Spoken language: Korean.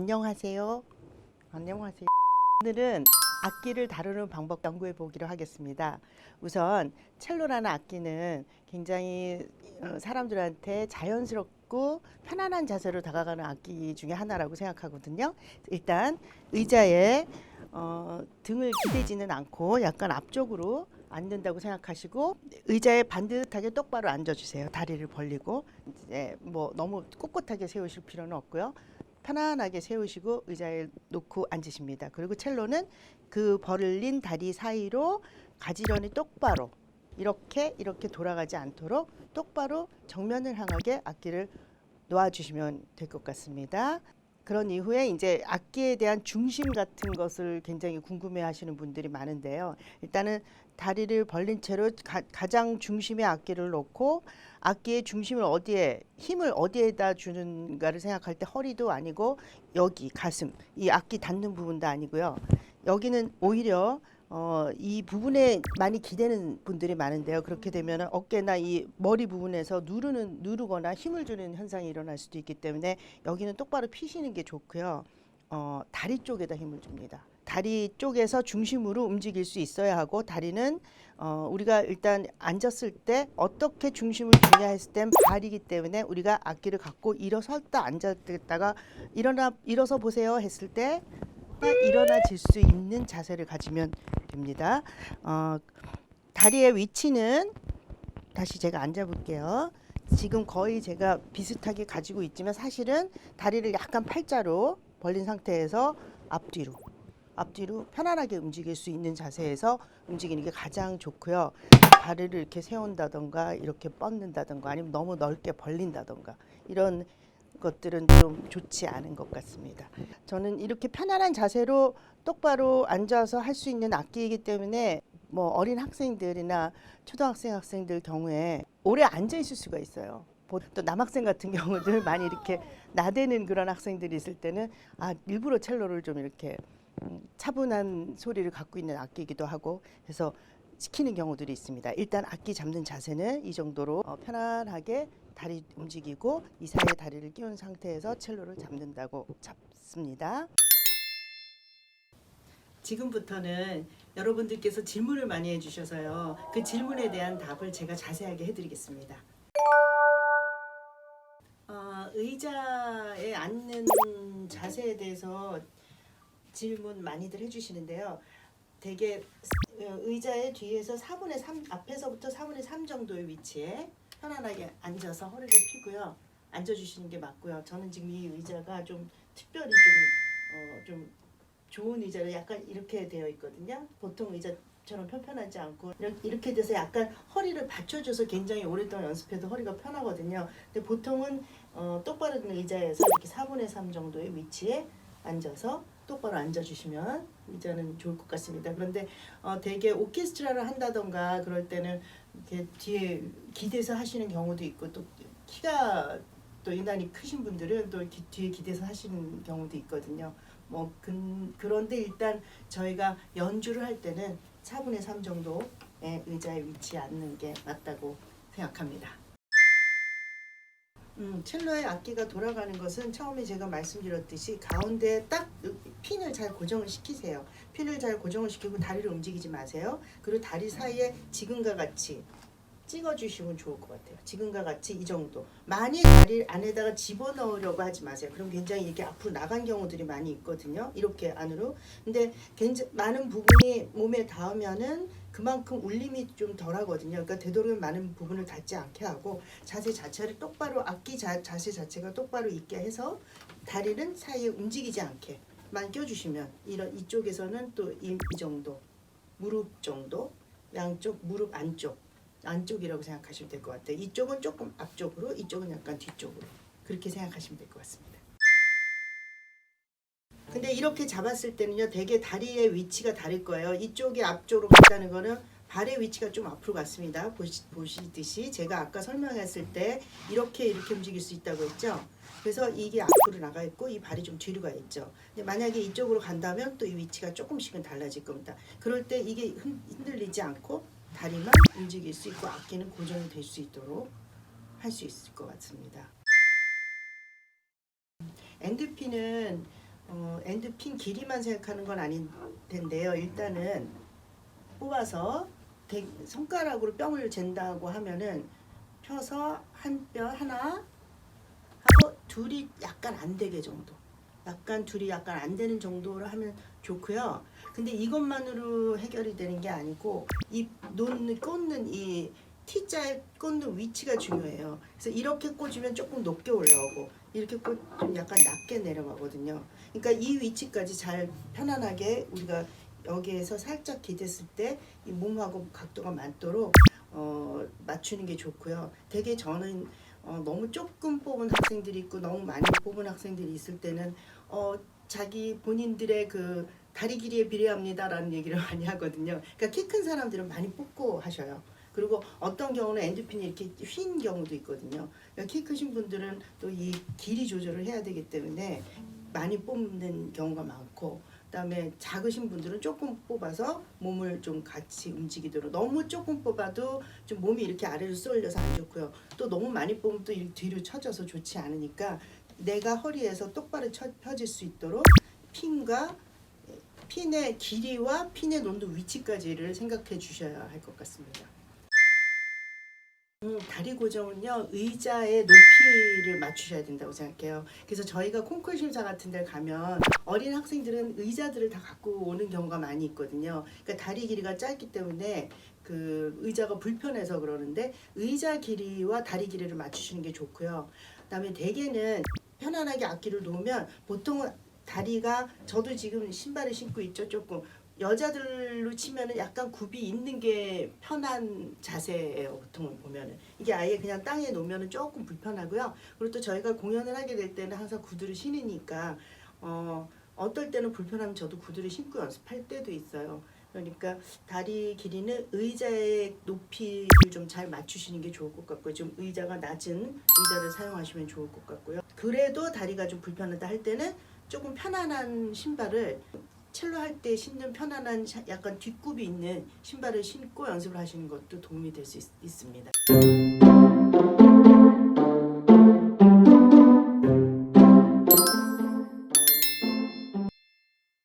안녕하세요. 안녕하세요. 오늘은 악기를 다루는 방법 연구해 보기로 하겠습니다. 우선 첼로라는 악기는 굉장히 사람들한테 자연스럽고 편안한 자세로 다가가는 악기 중에 하나라고 생각하거든요. 일단 의자에 등을 기대지는 않고 약간 앞쪽으로 앉는다고 생각하시고 의자에 반듯하게 똑바로 앉아주세요. 다리를 벌리고 이제 뭐 너무 꼿꼿하게 세우실 필요는 없고요. 편안하게 세우시고 의자에 놓고 앉으십니다. 그리고 첼로는 그 벌린 다리 사이로 가지런히 똑바로 이렇게 돌아가지 않도록 똑바로 정면을 향하게 악기를 놓아주시면 될 것 같습니다. 그런 이후에 이제 악기에 대한 중심 같은 것을 굉장히 궁금해하시는 분들이 많은데요. 일단은 다리를 벌린 채로 가장 중심에 악기를 놓고 악기의 중심을 힘을 어디에다 주는가를 생각할 때 허리도 아니고 여기 가슴, 이 악기 닿는 부분도 아니고요. 여기는 오히려 이 부분에 많이 기대는 분들이 많은데요. 그렇게 되면 어깨나 이 머리 부분에서 누르거나 힘을 주는 현상이 일어날 수도 있기 때문에 여기는 똑바로 피시는 게 좋고요. 다리 쪽에다 힘을 줍니다. 다리 쪽에서 중심으로 움직일 수 있어야 하고 다리는 우리가 일단 앉았을 때 어떻게 중심을 주냐 했을 땐 발이기 때문에 우리가 악기를 갖고 일어섰다 앉았다가 일어서 보세요 했을 때 일어나질 수 있는 자세를 가지면 됩니다. 다리의 위치는 다시 제가 앉아 볼게요. 지금 거의 제가 비슷하게 가지고 있지만 사실은 다리를 약간 팔자로 벌린 상태에서 앞뒤로 편안하게 움직일 수 있는 자세에서 움직이는 게 가장 좋고요. 발을 이렇게 세운다던가 이렇게 뻗는다던가 아니면 너무 넓게 벌린다던가 이런 것들은 좀 좋지 않은 것 같습니다. 저는 이렇게 편안한 자세로 똑바로 앉아서 할 수 있는 악기이기 때문에 뭐 어린 학생들이나 학생들 경우에 오래 앉아 있을 수가 있어요. 또 남학생 같은 경우들 많이 이렇게 나대는 그런 학생들이 있을 때는 일부러 첼로를 좀 이렇게 차분한 소리를 갖고 있는 악기이기도 하고 해서 시키는 경우들이 있습니다. 일단 악기 잡는 자세는 이 정도로 편안하게 다리 움직이고 이 사이에 다리를 끼운 상태에서 첼로를 잡습니다. 지금부터는 여러분들께서 질문을 많이 해주셔서요. 그 질문에 대한 답을 제가 자세하게 해드리겠습니다. 의자에 앉는 자세에 대해서 질문 많이들 해주시는데요. 대개 의자의 뒤에서 4분의 3 앞에서부터 4분의 3 정도의 위치에 편안하게 앉아서 허리를 펴고요. 앉아주시는 게 맞고요. 저는 지금 이 의자가 좀 특별히 좀 좋은 의자로 약간 이렇게 되어 있거든요. 보통 의자처럼 편편하지 않고 이렇게 돼서 약간 허리를 받쳐줘서 굉장히 오랫동안 연습해도 허리가 편하거든요. 근데 보통은 똑바로 된 의자에서 이렇게 4분의 3 정도의 위치에 앉아서 똑바로 앉아주시면 의자는 좋을 것 같습니다. 그런데 되게 오케스트라를 한다던가 그럴 때는 이렇게 뒤에 기대서 하시는 경우도 있고 또 키가 또 유난히 크신 분들은 또 뒤에 기대서 하시는 경우도 있거든요. 그런데 일단 저희가 연주를 할 때는 4분의 3 정도의 의자에 위치에 앉는 게 맞다고 생각합니다. 첼로의 악기가 돌아가는 것은 처음에 제가 말씀드렸듯이 가운데 딱 핀을 잘 고정을 시키세요. 핀을 잘 고정을 시키고 다리를 움직이지 마세요. 그리고 다리 사이에 지금과 같이 찍어주시면 좋을 것 같아요. 지금과 같이 이 정도. 많이 다리 안에다가 집어넣으려고 하지 마세요. 그럼 굉장히 이렇게 앞으로 나간 경우들이 많이 있거든요. 이렇게 안으로. 근데 굉장히 많은 부분이 몸에 닿으면은 그만큼 울림이 좀 덜하거든요. 그러니까 되도록이면 많은 부분을 닿지 않게 하고 자세 자체를 똑바로 악기 자세 자체가 똑바로 있게 해서 다리는 사이에 움직이지 않게만 껴주시면 이쪽에서는 또 이 정도 무릎 정도 양쪽 무릎 안쪽이라고 생각하시면 될 것 같아요. 이쪽은 조금 앞쪽으로 이쪽은 약간 뒤쪽으로 그렇게 생각하시면 될 것 같습니다. 근데 이렇게 잡았을 때는요 되게 다리의 위치가 다를 거예요. 이쪽이 앞쪽으로 갔다는 거는 발의 위치가 좀 앞으로 갔습니다. 보시듯이 제가 아까 설명했을 때 이렇게 움직일 수 있다고 했죠. 그래서 이게 앞으로 나가 있고 이 발이 좀 뒤로 가 있죠. 근데 만약에 이쪽으로 간다면 또 이 위치가 조금씩은 달라질 겁니다. 그럴 때 이게 흔들리지 않고 다리만 움직일 수 있고 악기는 고정이 될 수 있도록 할 수 있을 것 같습니다. 엔드핀은 엔드핀 길이만 생각하는 건 아닌 텐데요. 일단은 뽑아서 손가락으로 뺨을 잰다고 하면은 펴서 한 뼈 하나 하고 둘이 약간 안 되게 정도. 약간 둘이 약간 안 되는 정도로 하면 좋고요. 근데 이것만으로 해결이 되는 게 아니고 이 꽂는 이 T자에 꽂는 위치가 중요해요. 그래서 이렇게 꽂으면 조금 높게 올라오고 이렇게 꽂으면 약간 낮게 내려가거든요. 그러니까 이 위치까지 잘 편안하게 우리가 여기에서 살짝 기댔을 때 이 몸하고 각도가 맞도록 맞추는 게 좋고요. 되게 저는 너무 조금 뽑은 학생들이 있고 너무 많이 뽑은 학생들이 있을 때는 자기 본인들의 그 다리 길이에 비례합니다라는 얘기를 많이 하거든요. 그러니까 키 큰 사람들은 많이 뽑고 하셔요. 그리고 어떤 경우는 엔도핀이 이렇게 휜 경우도 있거든요. 그러니까 키 크신 분들은 또 이 길이 조절을 해야 되기 때문에 많이 뽑는 경우가 많고, 그다음에 작으신 분들은 조금 뽑아서 몸을 좀 같이 움직이도록, 너무 조금 뽑아도 좀 몸이 이렇게 아래로 쏠려서 안 좋고요. 또 너무 많이 뽑으면 또 뒤로 처져서 좋지 않으니까 내가 허리에서 똑바로 펴질 수 있도록 핀의 길이와 핀의 놓는 위치까지를 생각해 주셔야 할 것 같습니다. 다리 고정은요, 의자의 높이를 맞추셔야 된다고 생각해요. 그래서 저희가 콩쿨 심사 같은 데 가면 어린 학생들은 의자들을 다 갖고 오는 경우가 많이 있거든요. 그러니까 다리 길이가 짧기 때문에 그 의자가 불편해서 그러는데 의자 길이와 다리 길이를 맞추시는 게 좋고요. 그다음에 대개는 편안하게 악기를 놓으면 보통은 다리가, 저도 지금 신발을 신고 있죠. 조금 여자들로 치면은 약간 굽이 있는 게 편한 자세예요. 보통 보면은 이게 아예 그냥 땅에 놓으면은 조금 불편하고요. 그리고 또 저희가 공연을 하게 될 때는 항상 구두를 신으니까 어떨 때는 불편하면 저도 구두를 신고 연습할 때도 있어요. 그러니까 다리 길이는 의자의 높이를 좀 잘 맞추시는 게 좋을 것 같고요. 좀 의자가 낮은 의자를 사용하시면 좋을 것 같고요. 그래도 다리가 좀 불편하다 할 때는 조금 편안한 신발을, 첼로 할 때 신는 편안한 약간 뒷굽이 있는 신발을 신고 연습을 하시는 것도 도움이 될 수 있습니다.